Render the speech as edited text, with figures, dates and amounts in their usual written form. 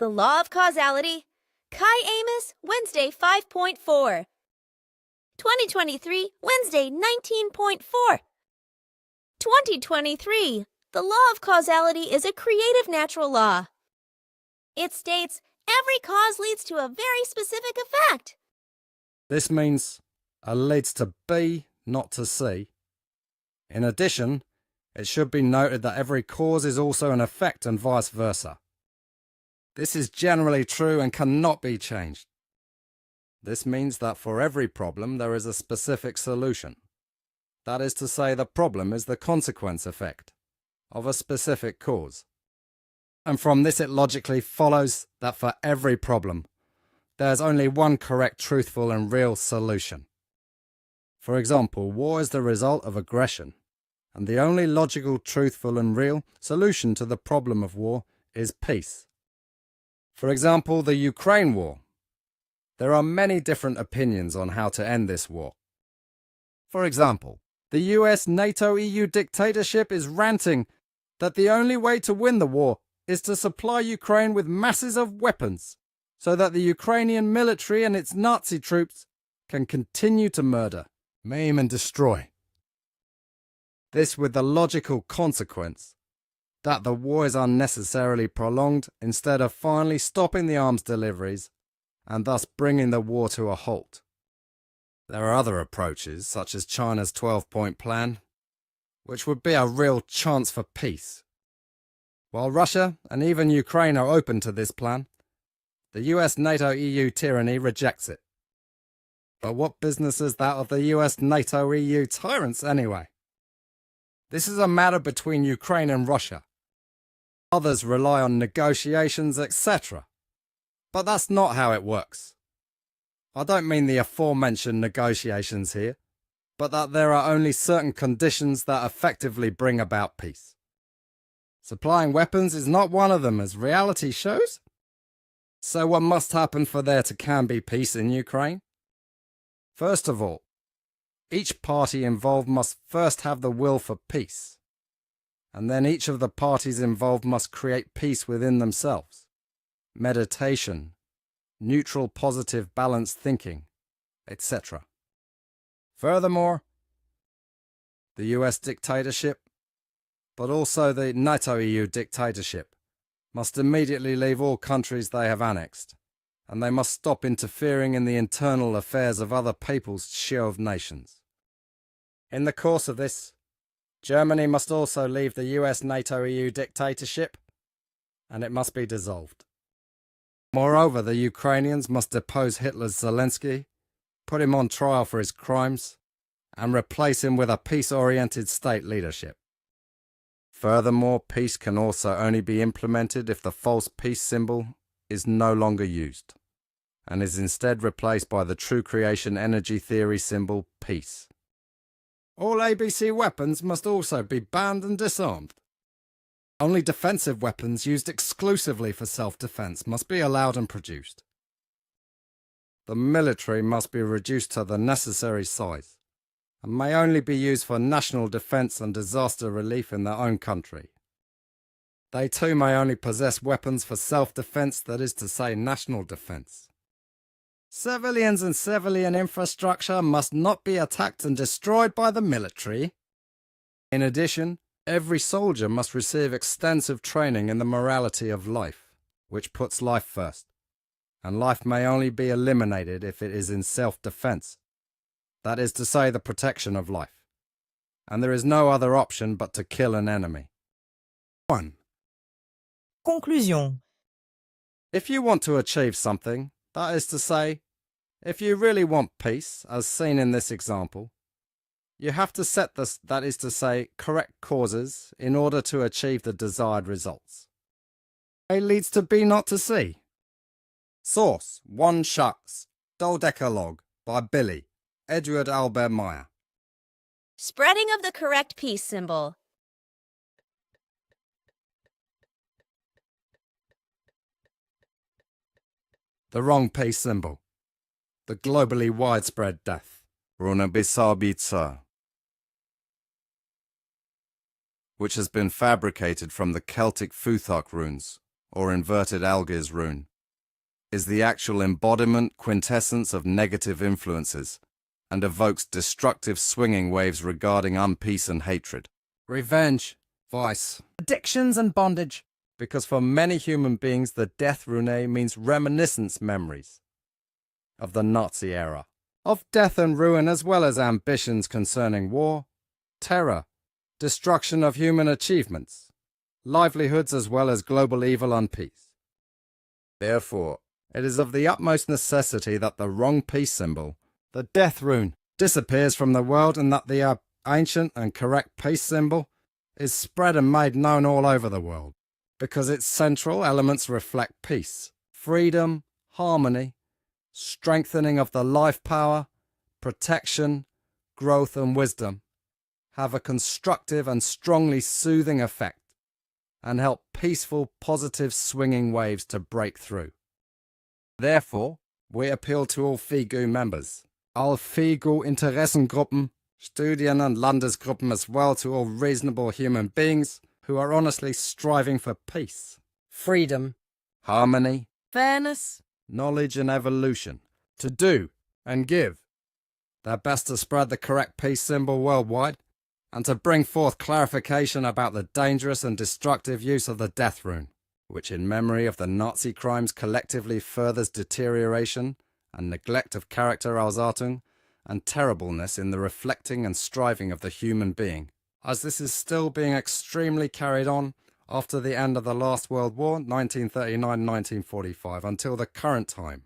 The Law of Causality. Chi Amos, Wednesday 5.4. 2023, Wednesday 19.4. 2023. The law of causality is a creative natural law. It states every cause leads to a very specific effect. This means A leads to B, not to C. In addition, it should be noted that every cause is also an effect and vice versa. This is generally true and cannot be changed. This means that for every problem there is a specific solution. That is to say, the problem is the consequence effect of a specific cause. And from this it logically follows that for every problem, there is only one correct, truthful and real solution. For example, war is the result of aggression, and the only logical, truthful and real solution to the problem of war is peace. For example, the Ukraine war. There are many different opinions on how to end this war. For example, the US, NATO, EU dictatorship is ranting that the only way to win the war is to supply Ukraine with masses of weapons, so that the Ukrainian military and its Nazi troops can continue to murder, maim and destroy. This with the logical consequence that the war is unnecessarily prolonged instead of finally stopping the arms deliveries and thus bringing the war to a halt. There are other approaches, such as China's 12-point plan, which would be a real chance for peace. While Russia and even Ukraine are open to this plan, the US, NATO, EU tyranny rejects it. But what business is that of the US, NATO, EU tyrants anyway? This is a matter between Ukraine and Russia. Others rely on negotiations, etc. But that's not how it works. I don't mean the aforementioned negotiations here, but that there are only certain conditions that effectively bring about peace. Supplying weapons is not one of them, as reality shows. So what must happen for there to can be peace in Ukraine? First of all, each party involved must first have the will for peace, and then each of the parties involved must create peace within themselves. Meditation, neutral, positive, balanced thinking, etc. Furthermore, the US dictatorship, but also the NATO EU dictatorship, must immediately leave all countries they have annexed, and they must stop interfering in the internal affairs of other peoples' show of nations. In the course of this, Germany must also leave the US, NATO, EU dictatorship, and it must be dissolved. Moreover, the Ukrainians must depose Hitler's Zelensky, put him on trial for his crimes, and replace him with a peace-oriented state leadership. Furthermore, peace can also only be implemented if the false peace symbol is no longer used, and is instead replaced by the true creation energy theory symbol peace. All ABC weapons must also be banned and disarmed. Only defensive weapons used exclusively for self-defense must be allowed and produced. The military must be reduced to the necessary size, and may only be used for national defense and disaster relief in their own country. They too may only possess weapons for self-defense, that is to say, national defense. Civilians and civilian infrastructure must not be attacked and destroyed by the military. In addition, every soldier must receive extensive training in the morality of life, which puts life first, and life may only be eliminated if it is in self-defense, that is to say, the protection of life, and there is no other option but to kill an enemy. 1. Conclusion. If you want to achieve something, that is to say, if you really want peace, as seen in this example, you have to set the, that is to say, correct causes in order to achieve the desired results. A leads to B, not to C. Source: One Shucks, Dodecalogue by Billy, Edward Albert Meier. Spreading of the correct peace symbol. The wrong peace symbol. The globally widespread death. Runabisabitsa, which has been fabricated from the Celtic Futhark runes, or inverted algaes rune, is the actual embodiment quintessence of negative influences and evokes destructive swinging waves regarding unpeace and hatred, revenge, vice, addictions and bondage. Because for many human beings, the death rune means reminiscence memories of the Nazi era, of death and ruin, as well as ambitions concerning war, terror, destruction of human achievements, livelihoods, as well as global evil and peace. Therefore, it is of the utmost necessity that the wrong peace symbol, the death rune, disappears from the world, and that the ancient and correct peace symbol is spread and made known all over the world, because its central elements reflect peace, freedom, harmony, strengthening of the life power, protection, growth and wisdom, have a constructive and strongly soothing effect, and help peaceful, positive swinging waves to break through. Therefore, we appeal to all FIGU members, all FIGU Interessengruppen, Studien- and Landesgruppen, as well to all reasonable human beings who are honestly striving for peace, freedom, harmony, fairness, knowledge and evolution, to do and give their best to spread the correct peace symbol worldwide, and to bring forth clarification about the dangerous and destructive use of the death rune, which in memory of the Nazi crimes collectively furthers deterioration and neglect of character Ausartung and terribleness in the reflecting and striving of the human being, as this is still being extremely carried on after the end of the last World War, 1939-1945, until the current time.